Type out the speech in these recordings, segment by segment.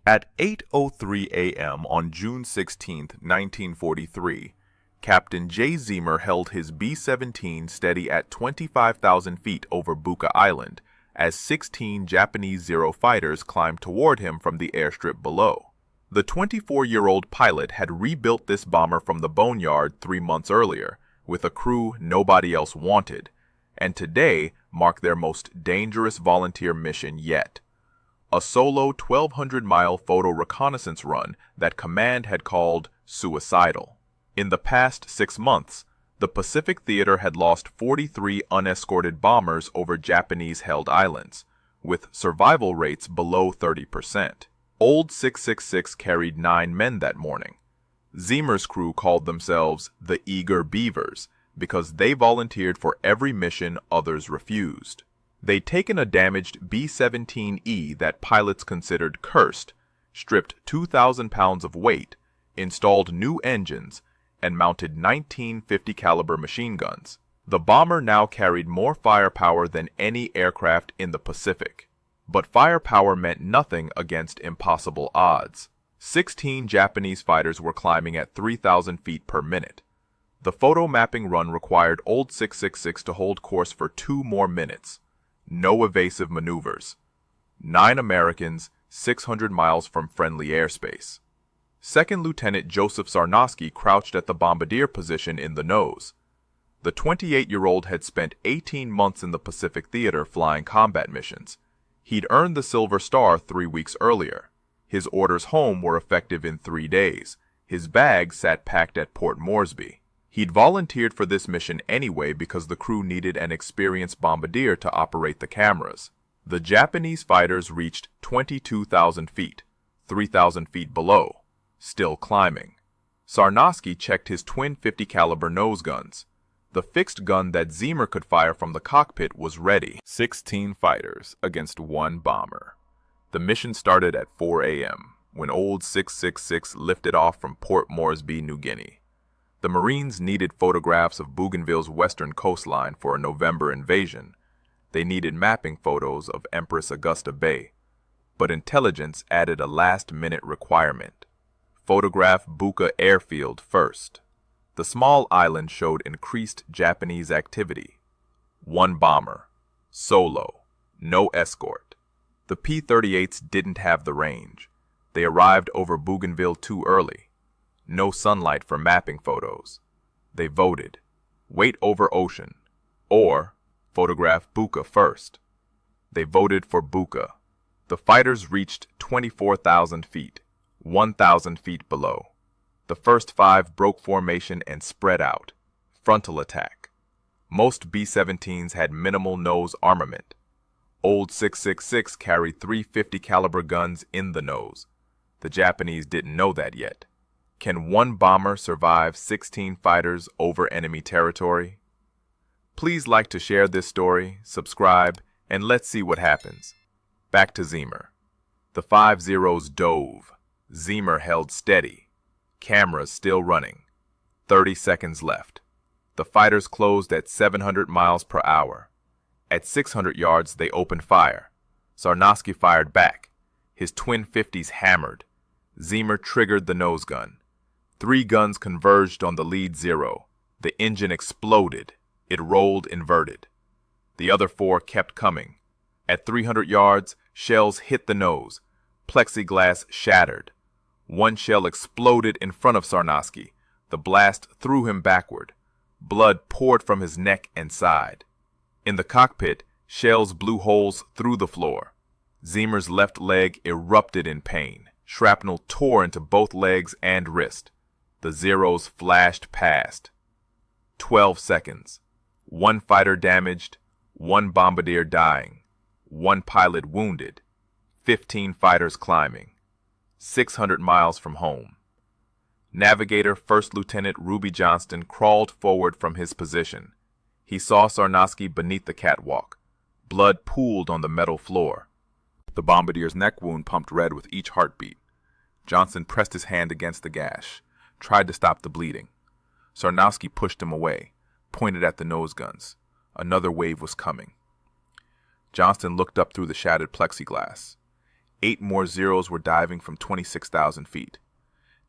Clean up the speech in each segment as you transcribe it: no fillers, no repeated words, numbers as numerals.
At 8:03 a.m. on June 16, 1943, Captain J. Zemer held his B-17 steady at 25,000 feet over Buka Island as 16 Japanese Zero fighters climbed toward him from the airstrip below. The 24-year-old pilot had rebuilt this bomber from the boneyard 3 months earlier, with a crew nobody else wanted, and today marked their most dangerous volunteer mission yet. A solo 1,200-mile photo reconnaissance run that Command had called suicidal. In the past 6 months, the Pacific Theater had lost 43 unescorted bombers over Japanese-held islands, with survival rates below 30%. Old 666 carried 9 men that morning. Zemer's crew called themselves the Eager Beavers because they volunteered for every mission others refused. They'd taken a damaged B-17E that pilots considered cursed, stripped 2,000 pounds of weight, installed new engines, and mounted 19 50-caliber machine guns. The bomber now carried more firepower than any aircraft in the Pacific. But firepower meant nothing against impossible odds. 16 Japanese fighters were climbing at 3,000 feet per minute. The photo mapping run required Old 666 to hold course for 2 more minutes. No evasive maneuvers. 9 Americans, 600 miles from friendly airspace. Second Lieutenant Joseph Sarnosky crouched at the bombardier position in the nose. The 28-year-old had spent 18 months in the Pacific Theater flying combat missions. He'd earned the Silver Star 3 weeks earlier. His orders home were effective in 3 days. His bag sat packed at Port Moresby. He'd volunteered for this mission anyway because the crew needed an experienced bombardier to operate the cameras. The Japanese fighters reached 22,000 feet, 3,000 feet below, still climbing. Sarnosky checked his twin 50-caliber nose guns. The fixed gun that Zemer could fire from the cockpit was ready. 16 fighters against 1 bomber. The mission started at 4 a.m. when Old 666 lifted off from Port Moresby, New Guinea. The Marines needed photographs of Bougainville's western coastline for a November invasion. They needed mapping photos of Empress Augusta Bay. But intelligence added a last-minute requirement. Photograph Buka Airfield first. The small island showed increased Japanese activity. 1 bomber. Solo. No escort. The P-38s didn't have the range. They arrived over Bougainville too early. No sunlight for mapping photos. They voted. Wait over ocean. Or photograph Buka first. They voted for Buka. The fighters reached 24,000 feet, 1,000 feet below. The first 5 broke formation and spread out. Frontal attack. Most B-17s had minimal nose armament. Old 666 carried 3 50-caliber guns in the nose. The Japanese didn't know that yet. Can 1 bomber survive 16 fighters over enemy territory? Please like to share this story, subscribe, and let's see what happens. Back to Zemer. The 5 Zeros dove. Zemer held steady. Cameras still running. 30 seconds left. The fighters closed at 700 miles per hour. At 600 yards, they opened fire. Sarnosky fired back. His twin 50s hammered. Zemer triggered the nose gun. 3 guns converged on the lead Zero. The engine exploded. It rolled inverted. The other 4 kept coming. At 300 yards, shells hit the nose. Plexiglass shattered. 1 shell exploded in front of Sarnosky. The blast threw him backward. Blood poured from his neck and side. In the cockpit, shells blew holes through the floor. Zemer's left leg erupted in pain. Shrapnel tore into both legs and wrist. The Zeros flashed past. 12 seconds. 1 fighter damaged, 1 bombardier dying, 1 pilot wounded, 15 fighters climbing. 600 miles from home. Navigator First Lieutenant Ruby Johnston crawled forward from his position. He saw Sarnosky beneath the catwalk. Blood pooled on the metal floor. The bombardier's neck wound pumped red with each heartbeat. Johnston pressed his hand against the gash, tried to stop the bleeding. Sarnosky pushed him away, pointed at the nose guns. Another wave was coming. Johnston looked up through the shattered plexiglass. 8 more Zeros were diving from 26,000 feet.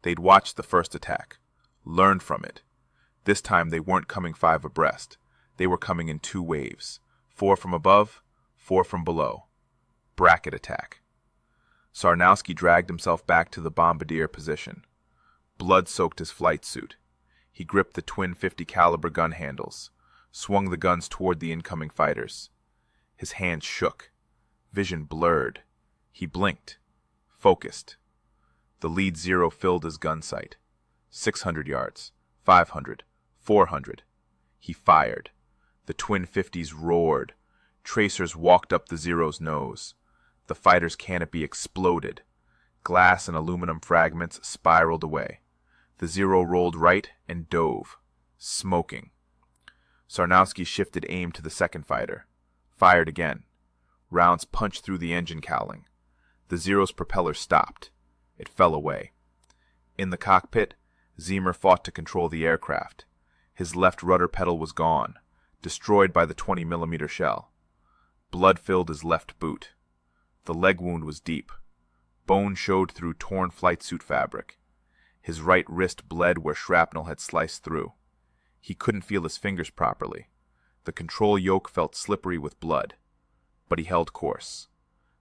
They'd watched the first attack, learned from it. This time they weren't coming 5 abreast. They were coming in 2 waves, 4 from above, 4 from below. Bracket attack. Sarnowski dragged himself back to the bombardier position. Blood soaked his flight suit. He gripped the twin .50 caliber gun handles, swung the guns toward the incoming fighters. His hands shook. Vision blurred. He blinked. Focused. The lead Zero filled his gun sight. 600 yards. 500. 400. He fired. The twin .50s roared. Tracers walked up the Zero's nose. The fighter's canopy exploded. Glass and aluminum fragments spiraled away. The Zero rolled right and dove, smoking. Sarnowski shifted aim to the second fighter. Fired again. Rounds punched through the engine cowling. The Zero's propeller stopped. It fell away. In the cockpit, Ziemer fought to control the aircraft. His left rudder pedal was gone, destroyed by the 20mm shell. Blood filled his left boot. The leg wound was deep. Bone showed through torn flight suit fabric. His right wrist bled where shrapnel had sliced through. He couldn't feel his fingers properly. The control yoke felt slippery with blood. But he held course.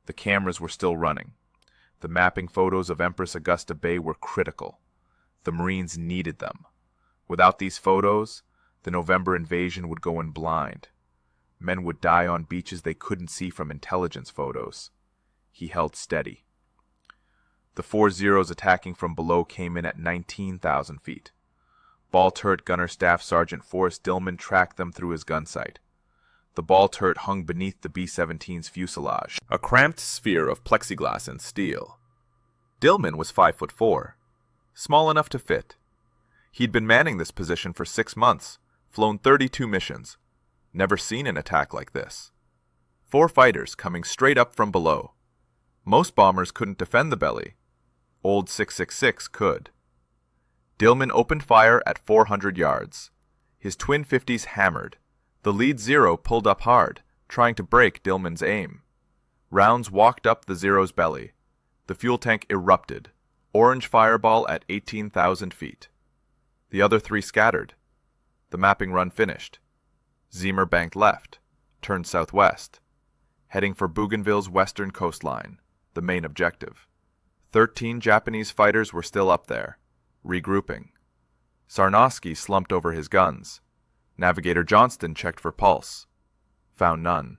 The cameras were still running. The mapping photos of Empress Augusta Bay were critical. The Marines needed them. Without these photos, the November invasion would go in blind. Men would die on beaches they couldn't see from intelligence photos. He held steady. The 4 Zeros attacking from below came in at 19,000 feet. Ball turret gunner Staff Sergeant Forrest Dillman tracked them through his gun sight. The ball turret hung beneath the B-17's fuselage, a cramped sphere of plexiglass and steel. Dillman was 5'4", small enough to fit. He'd been manning this position for 6 months, flown 32 missions, never seen an attack like this. 4 fighters coming straight up from below. Most bombers couldn't defend the belly. Old 666 could. Dillman opened fire at 400 yards. His twin .50s hammered. The lead Zero pulled up hard, trying to break Dillman's aim. Rounds walked up the Zero's belly. The fuel tank erupted. Orange fireball at 18,000 feet. The other 3 scattered. The mapping run finished. Ziemer banked left, turned southwest, heading for Bougainville's western coastline, the main objective. 13 Japanese fighters were still up there, regrouping. Sarnowski slumped over his guns. Navigator Johnston checked for pulse. Found none.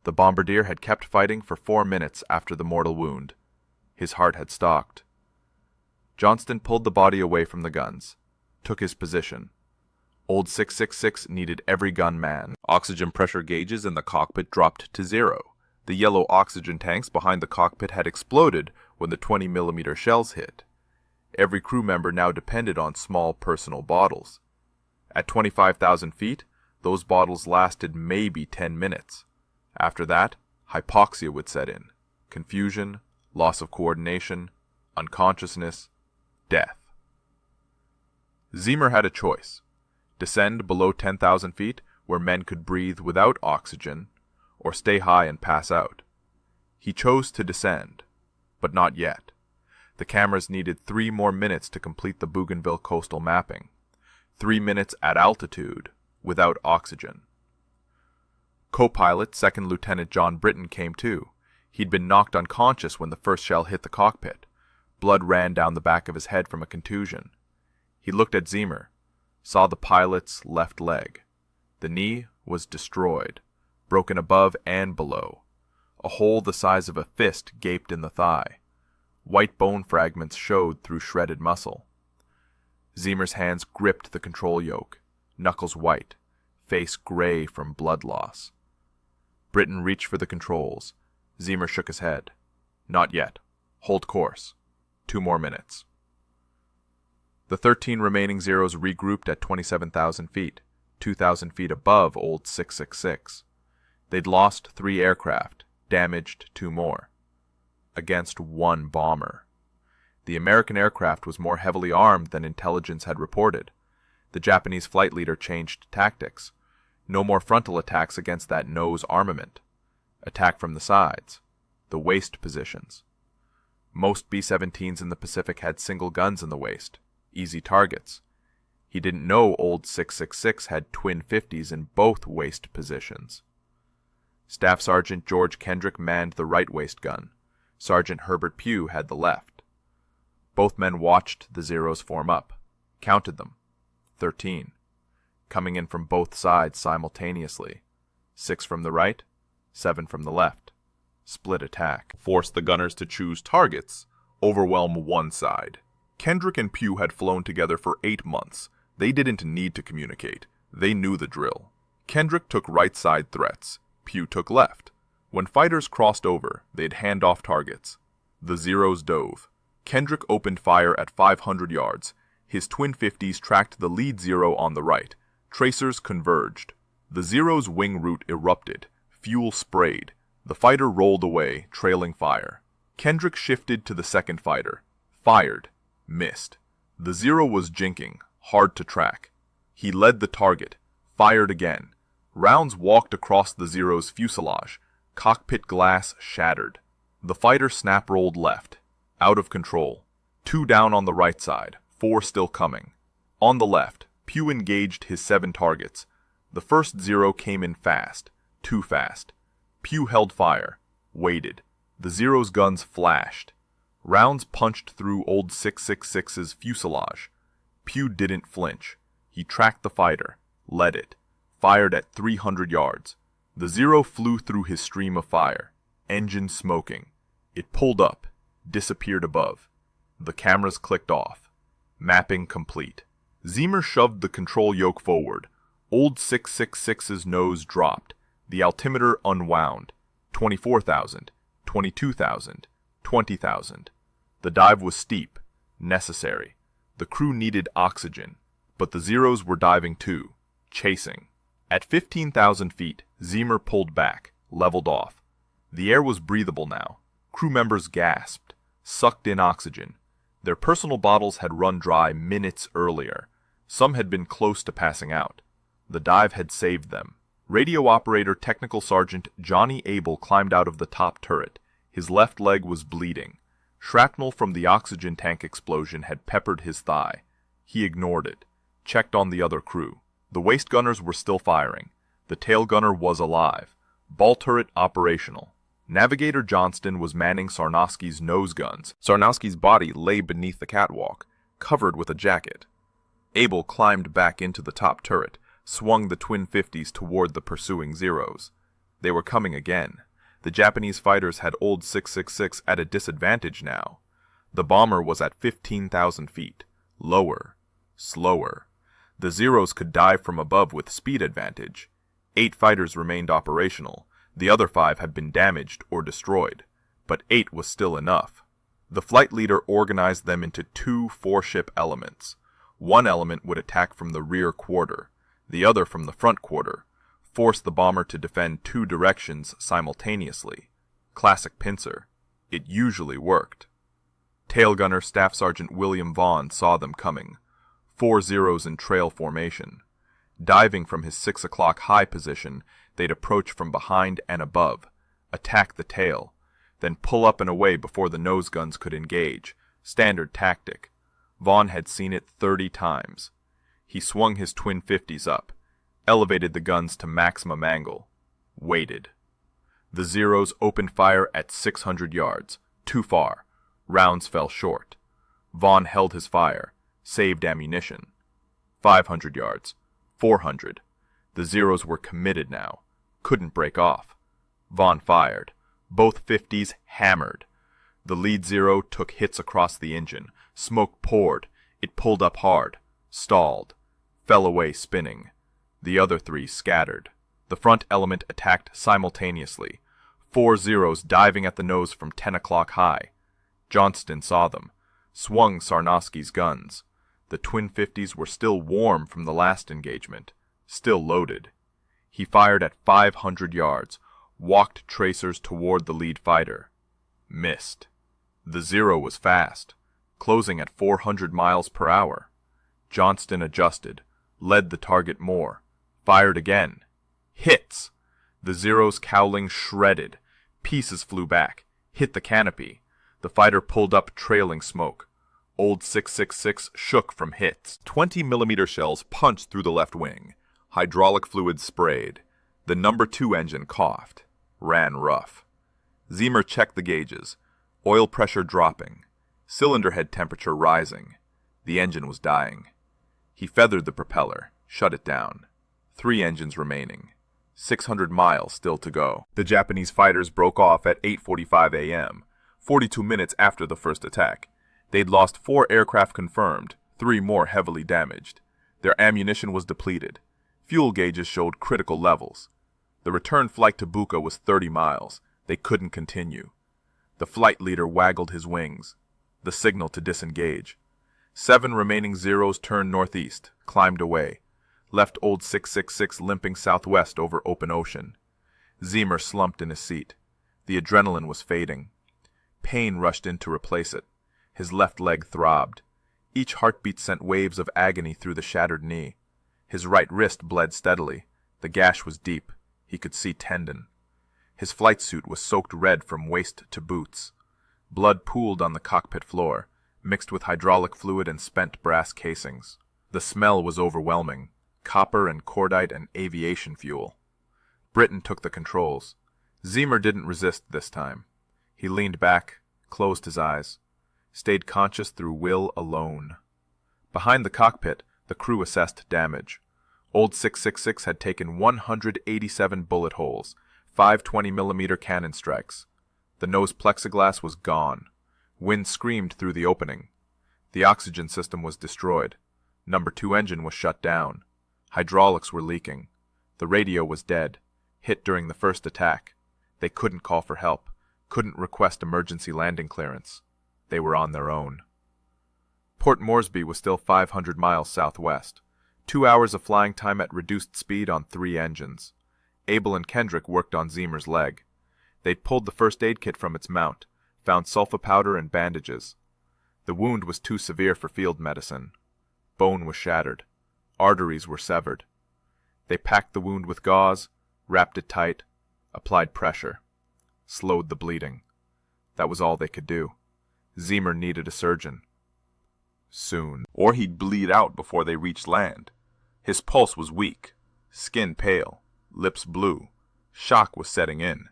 The bombardier had kept fighting for 4 minutes after the mortal wound. His heart had stopped. Johnston pulled the body away from the guns, took his position. Old 666 needed every gun manned. Oxygen pressure gauges in the cockpit dropped to 0. The yellow oxygen tanks behind the cockpit had exploded when the 20mm shells hit. Every crew member now depended on small personal bottles. At 25,000 feet, those bottles lasted maybe 10 minutes. After that, hypoxia would set in. Confusion, loss of coordination, unconsciousness, death. Ziemer had a choice. Descend below 10,000 feet where men could breathe without oxygen, or stay high and pass out. He chose to descend, but not yet. The cameras needed 3 more minutes to complete the Bougainville coastal mapping. 3 minutes at altitude, without oxygen. Co-pilot 2nd Lieutenant John Britton came too. He'd been knocked unconscious when the first shell hit the cockpit. Blood ran down the back of his head from a contusion. He looked at Ziemer, saw the pilot's left leg. The knee was destroyed, broken above and below. A hole the size of a fist gaped in the thigh. White bone fragments showed through shredded muscle. Ziemer's hands gripped the control yoke, knuckles white, face gray from blood loss. Britton reached for the controls. Ziemer shook his head. Not yet. Hold course. 2 more minutes. The 13 remaining Zeros regrouped at 27,000 feet, 2,000 feet above Old 666. They'd lost 3 aircraft, damaged 2 more. Against 1 bomber. The American aircraft was more heavily armed than intelligence had reported. The Japanese flight leader changed tactics. No more frontal attacks against that nose armament. Attack from the sides, the waist positions, Most B-17s in the Pacific had single guns in the waist, easy targets. He didn't know old 666 had twin 50s in both waist positions. Staff Sergeant George Kendrick manned the right waist gun. Sergeant Herbert Pugh had the left. Both men watched the Zeros form up, counted them. 13. Coming in from both sides simultaneously. 6 from the right, 7 from the left. Split attack. Force the gunners to choose targets. Overwhelm one side. Kendrick and Pugh had flown together for 8 months. They didn't need to communicate. They knew the drill. Kendrick took right side threats. Pugh took left. When fighters crossed over, they'd hand off targets. The Zeros dove. Kendrick opened fire at 500 yards. His twin 50s tracked the lead Zero on the right. Tracers converged. The Zero's wing route erupted. Fuel sprayed. The fighter rolled away, trailing fire. Kendrick shifted to the second fighter. Fired. Missed. The Zero was jinking, hard to track. He led the target. Fired again. Rounds walked across the Zero's fuselage. Cockpit glass shattered. The fighter snap-rolled left. Out of control. 2 down on the right side. 4 still coming. On the left, Pugh engaged his 7 targets. The first Zero came in fast. Too fast. Pugh held fire. Waited. The Zero's guns flashed. Rounds punched through old 666's fuselage. Pugh didn't flinch. He tracked the fighter. Led it. Fired at 300 yards. The Zero flew through his stream of fire. Engine smoking. It pulled up. Disappeared above. The cameras clicked off. Mapping complete. Zemer shoved the control yoke forward. Old 666's nose dropped. The altimeter unwound. 24,000. 22,000. 20,000. The dive was steep. Necessary. The crew needed oxygen. But the Zeros were diving too. Chasing. At 15,000 feet, Zemer pulled back. Leveled off. The air was breathable now. Crew members gasped. Sucked in oxygen. Their personal bottles had run dry minutes earlier. Some had been close to passing out. The dive had saved them. Radio operator Technical Sergeant Johnny Abel climbed out of the top turret. His left leg was bleeding. Shrapnel from the oxygen tank explosion had peppered his thigh. He ignored it. Checked on the other crew. The waist gunners were still firing. The tail gunner was alive. Ball turret operational. Navigator Johnston was manning Sarnowski's nose guns. Sarnowski's body lay beneath the catwalk, covered with a jacket. Abel climbed back into the top turret, swung the twin 50s toward the pursuing Zeros. They were coming again. The Japanese fighters had old 666 at a disadvantage now. The bomber was at 15,000 feet. Lower. Slower. The Zeros could dive from above with speed advantage. 8 fighters remained operational. The other 5 had been damaged or destroyed, but 8 was still enough. The flight leader organized them into 2 4-ship elements. One element would attack from the rear quarter, the other from the front quarter, force the bomber to defend 2 directions simultaneously. Classic pincer. It usually worked. Tail gunner Staff Sergeant William Vaughn saw them coming. 4 Zeros in trail formation. Diving from his 6 o'clock high position, they'd approach from behind and above, attack the tail, then pull up and away before the nose guns could engage. Standard tactic. Vaughn had seen it 30 times. He swung his twin 50s up, elevated the guns to maximum angle, waited. The Zeros opened fire at 600 yards, too far. Rounds fell short. Vaughn held his fire, saved ammunition. 500 yards, 400. The Zeros were committed now. Couldn't break off. Vaughn fired. Both 50s hammered. The lead Zero took hits across the engine. Smoke poured. It pulled up hard. Stalled. Fell away spinning. The other 3 scattered. The front element attacked simultaneously. 4 Zeros diving at the nose from 10 o'clock high. Johnston saw them. Swung Sarnowski's guns. The twin 50s were still warm from the last engagement. Still loaded. He fired at 500 yards, walked tracers toward the lead fighter. Missed. The Zero was fast, closing at 400 miles per hour. Johnston adjusted, led the target more, fired again. Hits! The Zero's cowling shredded. Pieces flew back, hit the canopy. The fighter pulled up, trailing smoke. Old 666 shook from hits. 20mm shells punched through the left wing. Hydraulic fluid sprayed. The number 2 engine coughed. Ran rough. Zeamer checked the gauges. Oil pressure dropping. Cylinder head temperature rising. The engine was dying. He feathered the propeller, shut it down. 3 engines remaining. 600 miles still to go. The Japanese fighters broke off at 8:45 a.m., 42 minutes after the first attack. They'd lost 4 aircraft confirmed, 3 more heavily damaged. Their ammunition was depleted. Fuel gauges showed critical levels. The return flight to Bucha was 30 miles. They couldn't continue. The flight leader waggled his wings. The signal to disengage. 7 remaining Zeros turned northeast, climbed away. Left old 666 limping southwest over open ocean. Zeamer slumped in his seat. The adrenaline was fading. Pain rushed in to replace it. His left leg throbbed. Each heartbeat sent waves of agony through the shattered knee. His right wrist bled steadily. The gash was deep. He could see tendon. His flight suit was soaked red from waist to boots. Blood pooled on the cockpit floor, mixed with hydraulic fluid and spent brass casings. The smell was overwhelming. Copper and cordite and aviation fuel. Britain took the controls. Zeamer didn't resist this time. He leaned back, closed his eyes, stayed conscious through will alone. Behind the cockpit, the crew assessed damage. Old 666 had taken 187 bullet holes, 5 20mm cannon strikes. The nose plexiglass was gone. Wind screamed through the opening. The oxygen system was destroyed. Number 2 engine was shut down. Hydraulics were leaking. The radio was dead, hit during the first attack. They couldn't call for help, couldn't request emergency landing clearance. They were on their own. Port Moresby was still 500 miles southwest. 2 hours of flying time at reduced speed on 3 engines. Abel and Kendrick worked on Zeamer's leg. They'd pulled the first aid kit from its mount, found sulfa powder and bandages. The wound was too severe for field medicine. Bone was shattered. Arteries were severed. They packed the wound with gauze, wrapped it tight, applied pressure, slowed the bleeding. That was all they could do. Zeamer needed a surgeon. Soon, or he'd bleed out before they reached land. His pulse was weak, skin pale, lips blue. Shock was setting in.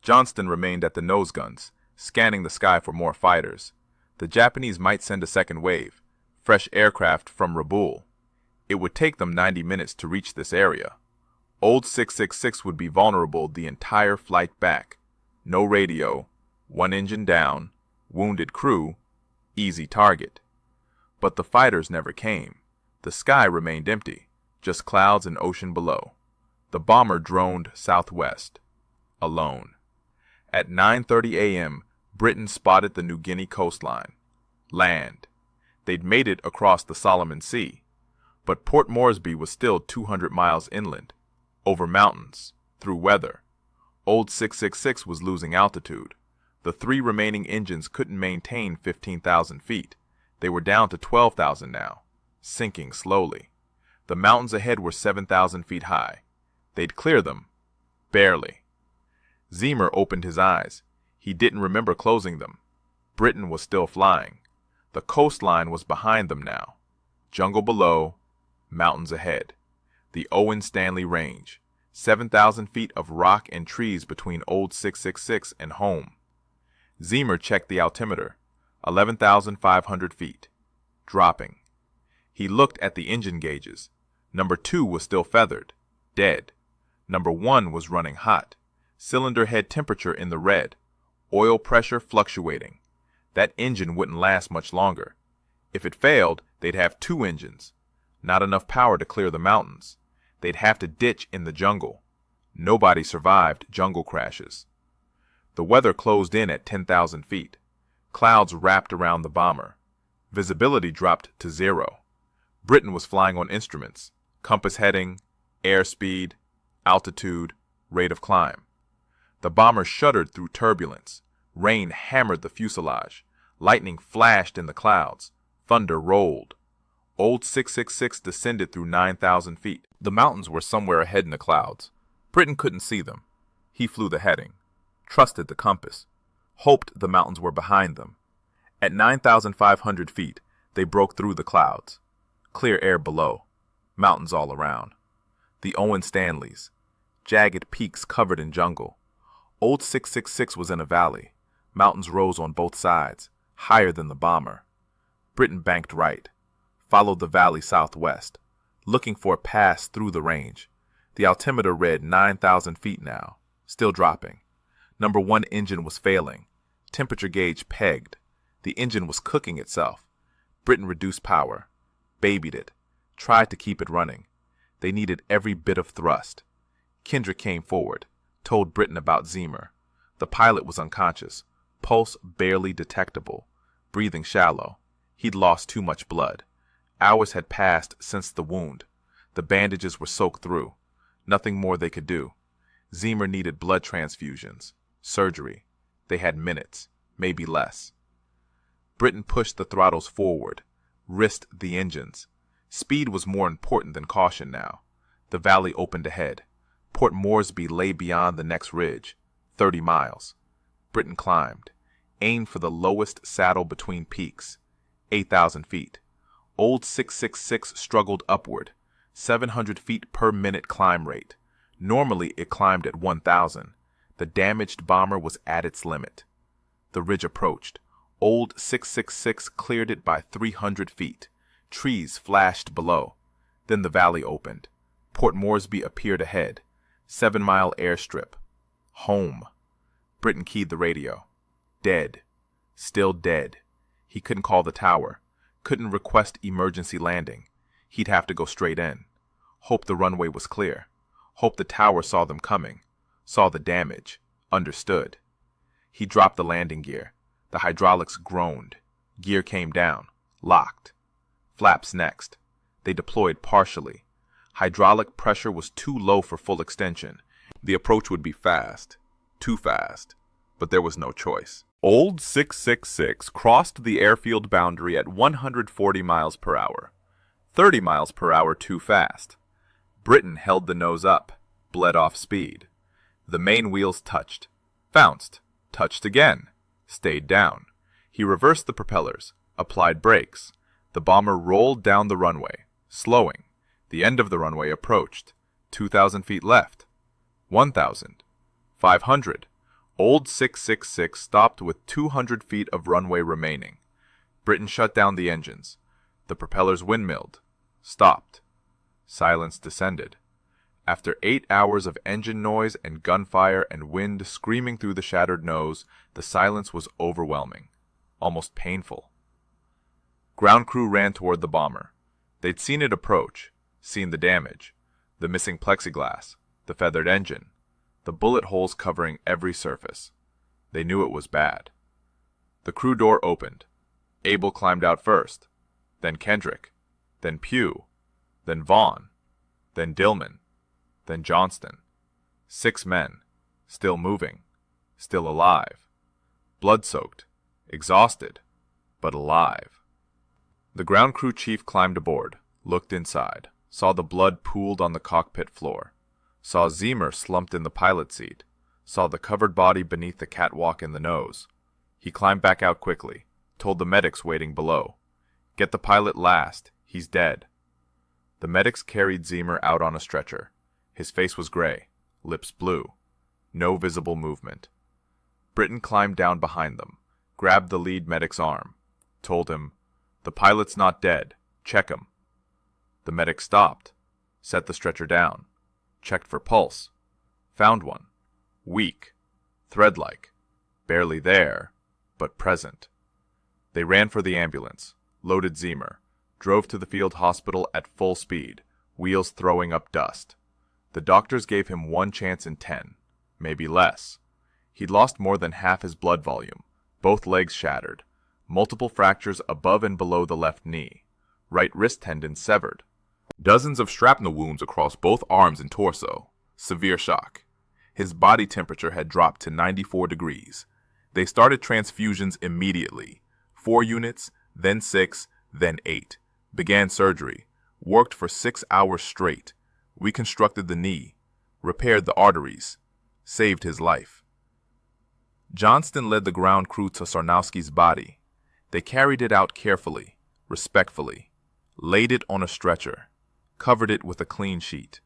Johnston remained at the nose guns, scanning the sky for more fighters. The Japanese might send a second wave, fresh aircraft from Rabaul. It would take them 90 minutes to reach this area. Old 666 would be vulnerable the entire flight back. No radio, 1 engine down, wounded crew, easy target. But the fighters never came. The sky remained empty, just clouds and ocean below. The bomber droned southwest, alone. At 9:30 a.m., Britain spotted the New Guinea coastline. Land. They'd made it across the Solomon Sea. But Port Moresby was still 200 miles inland, over mountains, through weather. Old 666 was losing altitude. The 3 remaining engines couldn't maintain 15,000 feet. They were down to 12,000 now, sinking slowly. The mountains ahead were 7,000 feet high. They'd clear them. Barely. Zeamer opened his eyes. He didn't remember closing them. Britain was still flying. The coastline was behind them now. Jungle below, mountains ahead. The Owen Stanley Range. 7,000 feet of rock and trees between Old 666 and home. Zeamer checked the altimeter. 11,500 feet. Dropping. He looked at the engine gauges. Number 2 was still feathered. Dead. Number 1 was running hot. Cylinder head temperature in the red. Oil pressure fluctuating. That engine wouldn't last much longer. If it failed, they'd have 2 engines. Not enough power to clear the mountains. They'd have to ditch in the jungle. Nobody survived jungle crashes. The weather closed in at 10,000 feet. Clouds wrapped around the bomber. Visibility dropped to 0. Britain was flying on instruments, compass heading, airspeed, altitude, rate of climb. The bomber shuddered through turbulence. Rain hammered the fuselage. Lightning flashed in the clouds. Thunder rolled. Old 666 descended through 9,000 feet. The mountains were somewhere ahead in the clouds. Britain couldn't see them. He flew the heading. Trusted the compass. hoped the mountains were behind them. At 9,500 feet, they broke through the clouds. Clear air below, mountains all around. The Owen Stanleys, jagged peaks covered in jungle. Old 666 was in a valley. Mountains rose on both sides, higher than the bomber. Britain banked right, followed the valley southwest, looking for a pass through the range. The altimeter read 9,000 feet now, still dropping. Number 1 engine was failing. Temperature gauge pegged. The engine was cooking itself. Britain reduced power, babied it, tried to keep it running. They needed every bit of thrust. Kendrick came forward, told Britain about Zeamer. The pilot was unconscious, pulse barely detectable, breathing shallow. He'd lost too much blood. Hours had passed since the wound. The bandages were soaked through. Nothing more they could do. Zeamer needed blood transfusions, surgery. They had minutes, maybe less. Britain pushed the throttles forward, risked the engines. Speed was more important than caution now. The valley opened ahead. Port Moresby lay beyond the next ridge, 30 miles. Britain climbed, aimed for the lowest saddle between peaks, 8,000 feet. Old 666 struggled upward, 700 feet per minute climb rate. Normally it climbed at 1,000. The damaged bomber was at its limit. The ridge approached. Old 666 cleared it by 300 feet. Trees flashed below. Then the valley opened. Port Moresby appeared ahead. 7-mile airstrip. Home. Britain keyed the radio. Dead. Still dead. He couldn't call the tower. Couldn't request emergency landing. He'd have to go straight in. Hope the runway was clear. Hope the tower saw them coming. Saw the damage. Understood. He dropped the landing gear. The hydraulics groaned. Gear came down. Locked. Flaps next. They deployed partially. Hydraulic pressure was too low for full extension. The approach would be fast. Too fast. But there was no choice. Old 666 crossed the airfield boundary at 140 miles per hour. 30 miles per hour too fast. Britain held the nose up, bled off speed. The main wheels touched. Bounced. Touched again. Stayed down. He reversed the propellers, applied brakes. The bomber rolled down the runway, slowing. The end of the runway approached. 2,000 feet left. 1,000. 500. Old 666 stopped with 200 feet of runway remaining. Britain shut down the engines. The propellers windmilled. Stopped. Silence descended. After 8 hours of engine noise and gunfire and wind screaming through the shattered nose, the silence was overwhelming, almost painful. Ground crew ran toward the bomber. They'd seen it approach, seen the damage, the missing plexiglass, the feathered engine, the bullet holes covering every surface. They knew it was bad. The crew door opened. Abel climbed out first, then Kendrick, then Pugh, then Vaughn, then Dillman, then Johnston. 6 men, still moving, still alive, blood-soaked, exhausted, but alive. The ground crew chief climbed aboard, looked inside, saw the blood pooled on the cockpit floor, saw Zeamer slumped in the pilot seat, saw the covered body beneath the catwalk in the nose. He climbed back out quickly, told the medics waiting below, "Get the pilot last, he's dead." The medics carried Zeamer out on a stretcher. His face was gray, lips blue, no visible movement. Britain climbed down behind them, grabbed the lead medic's arm, told him, "The pilot's not dead, check him." The medic stopped, set the stretcher down, checked for pulse, found one, weak, thread-like, barely there, but present. They ran for the ambulance, loaded Zeamer, drove to the field hospital at full speed, wheels throwing up dust. The doctors gave him 1 chance in 10, maybe less. He'd lost more than half his blood volume, both legs shattered, multiple fractures above and below the left knee, right wrist tendon severed, dozens of shrapnel wounds across both arms and torso, severe shock. His body temperature had dropped to 94 degrees. They started transfusions immediately, 4 units, then 6, then 8. Began surgery, worked for 6 hours straight, reconstructed the knee, repaired the arteries, saved his life. Johnston led the ground crew to Sarnowski's body. They carried it out carefully, respectfully, laid it on a stretcher, covered it with a clean sheet.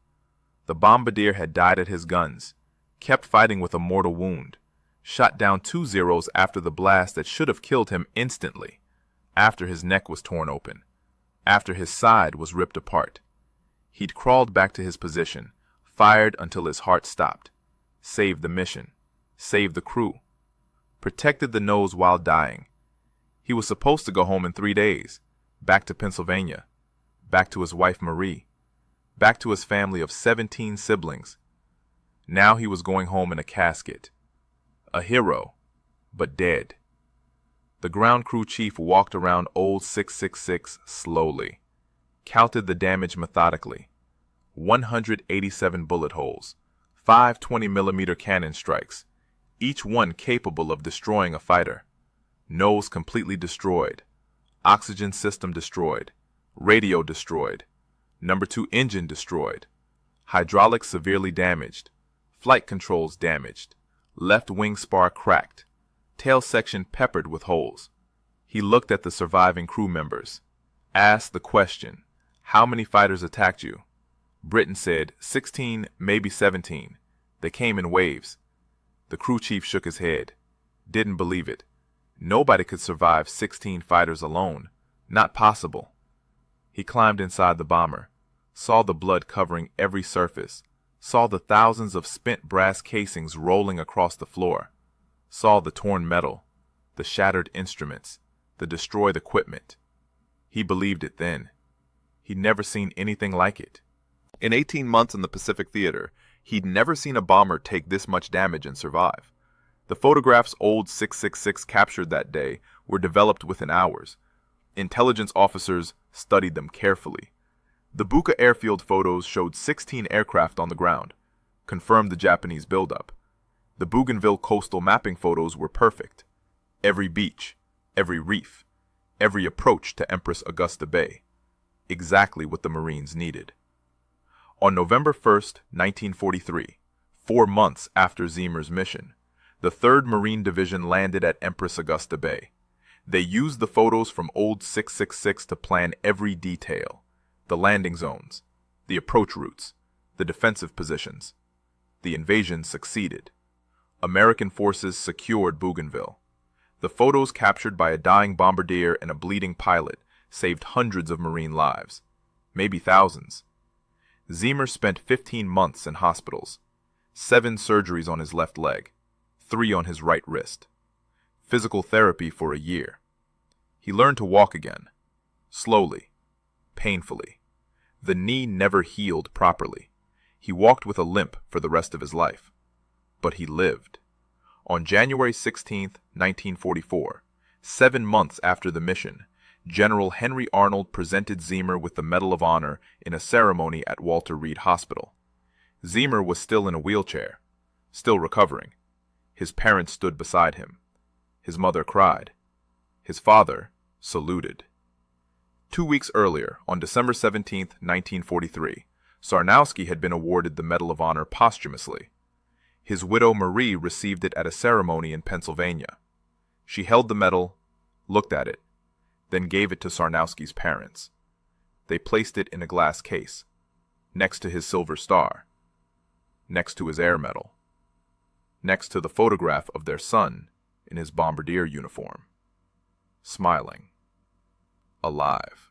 The bombardier had died at his guns, kept fighting with a mortal wound, shot down 2 Zeros after the blast that should have killed him instantly, after his neck was torn open, after his side was ripped apart. He'd crawled back to his position, fired until his heart stopped, saved the mission, saved the crew, protected the nose while dying. He was supposed to go home in 3 days, back to Pennsylvania, back to his wife Marie, back to his family of 17 siblings. Now he was going home in a casket. A hero, but dead. The ground crew chief walked around old 666 slowly, counted the damage methodically. 187 bullet holes, 5 20mm cannon strikes, each one capable of destroying a fighter. Nose completely destroyed, oxygen system destroyed, radio destroyed, number 2 engine destroyed, hydraulics severely damaged, flight controls damaged, left wing spar cracked, tail section peppered with holes. He looked at the surviving crew members, asked the question, "How many fighters attacked you?" Britain said, 16, maybe 17. They came in waves. The crew chief shook his head, didn't believe it. Nobody could survive 16 fighters alone. Not possible. He climbed inside the bomber, saw the blood covering every surface, saw the thousands of spent brass casings rolling across the floor, saw the torn metal, the shattered instruments, the destroyed equipment. He believed it then. He'd never seen anything like it. In 18 months in the Pacific Theater, he'd never seen a bomber take this much damage and survive. The photographs old 666 captured that day were developed within hours. Intelligence officers studied them carefully. The Buka airfield photos showed 16 aircraft on the ground, confirmed the Japanese buildup. The Bougainville coastal mapping photos were perfect. Every beach, every reef, every approach to Empress Augusta Bay. Exactly what the Marines needed. On November 1st, 1943, 4 months after Zeamer's mission, the 3rd Marine Division landed at Empress Augusta Bay. They used the photos from old 666 to plan every detail. The landing zones, the approach routes, the defensive positions. The invasion succeeded. American forces secured Bougainville. The photos captured by a dying bombardier and a bleeding pilot saved hundreds of Marine lives, maybe thousands. Zeamer spent 15 months in hospitals, 7 surgeries on his left leg, 3 on his right wrist. Physical therapy for a year. He learned to walk again, slowly, painfully. The knee never healed properly. He walked with a limp for the rest of his life. But he lived. On January 16, 1944, 7 months after the mission, General Henry Arnold presented Zeamer with the Medal of Honor in a ceremony at Walter Reed Hospital. Zeamer was still in a wheelchair, still recovering. His parents stood beside him. His mother cried. His father saluted. 2 weeks earlier, on December 17, 1943, Sarnowski had been awarded the Medal of Honor posthumously. His widow Marie received it at a ceremony in Pennsylvania. She held the medal, looked at it, then gave it to Sarnowski's parents. They placed it in a glass case, next to his silver star, next to his air medal, next to the photograph of their son in his bombardier uniform, smiling, alive.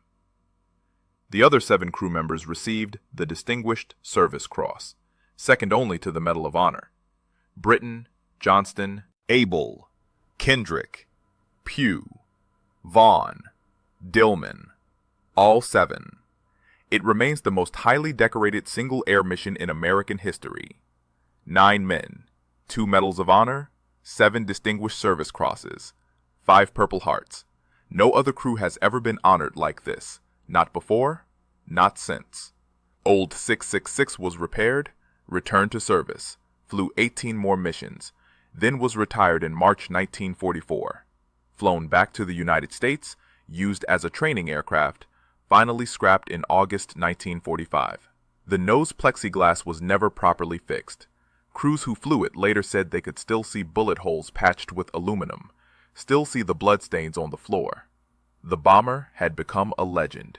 The other 7 crew members received the Distinguished Service Cross, second only to the Medal of Honor. Britton, Johnston, Abel, Kendrick, Pugh, Vaughn, Dillman, all 7. It remains the most highly decorated single air mission in American history. 9 men, 2 Medals of Honor, 7 Distinguished Service Crosses, 5 Purple Hearts. No other crew has ever been honored like this. Not before, not since. Old 666 was repaired, returned to service, flew 18 more missions, then was retired in March 1944. Flown back to the United States, used as a training aircraft, finally scrapped in August 1945. The nose plexiglass was never properly fixed. Crews who flew it later said they could still see bullet holes patched with aluminum, still see the bloodstains on the floor. The bomber had become a legend.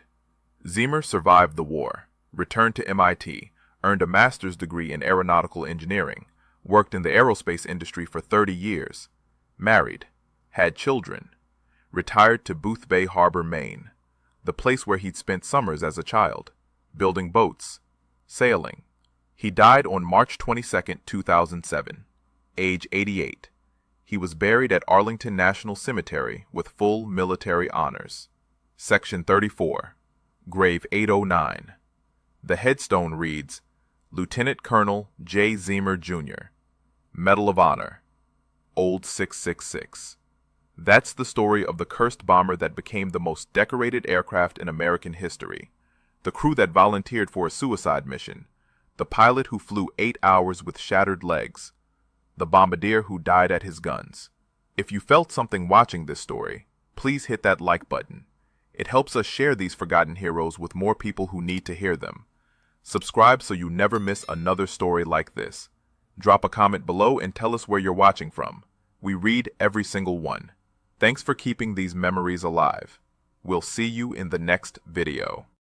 Ziemer survived the war, returned to MIT, earned a master's degree in aeronautical engineering, worked in the aerospace industry for 30 years, married, had children, retired to Boothbay Harbor, Maine, the place where he'd spent summers as a child, building boats, sailing. He died on March 22, 2007, age 88. He was buried at Arlington National Cemetery with full military honors. Section 34, Grave 809. The headstone reads, Lieutenant Colonel J. Ziemer, Jr., Medal of Honor, Old 666. That's the story of the cursed bomber that became the most decorated aircraft in American history, the crew that volunteered for a suicide mission, the pilot who flew 8 hours with shattered legs, the bombardier who died at his guns. If you felt something watching this story, please hit that like button. It helps us share these forgotten heroes with more people who need to hear them. Subscribe so you never miss another story like this. Drop a comment below and tell us where you're watching from. We read every single one. Thanks for keeping these memories alive. We'll see you in the next video.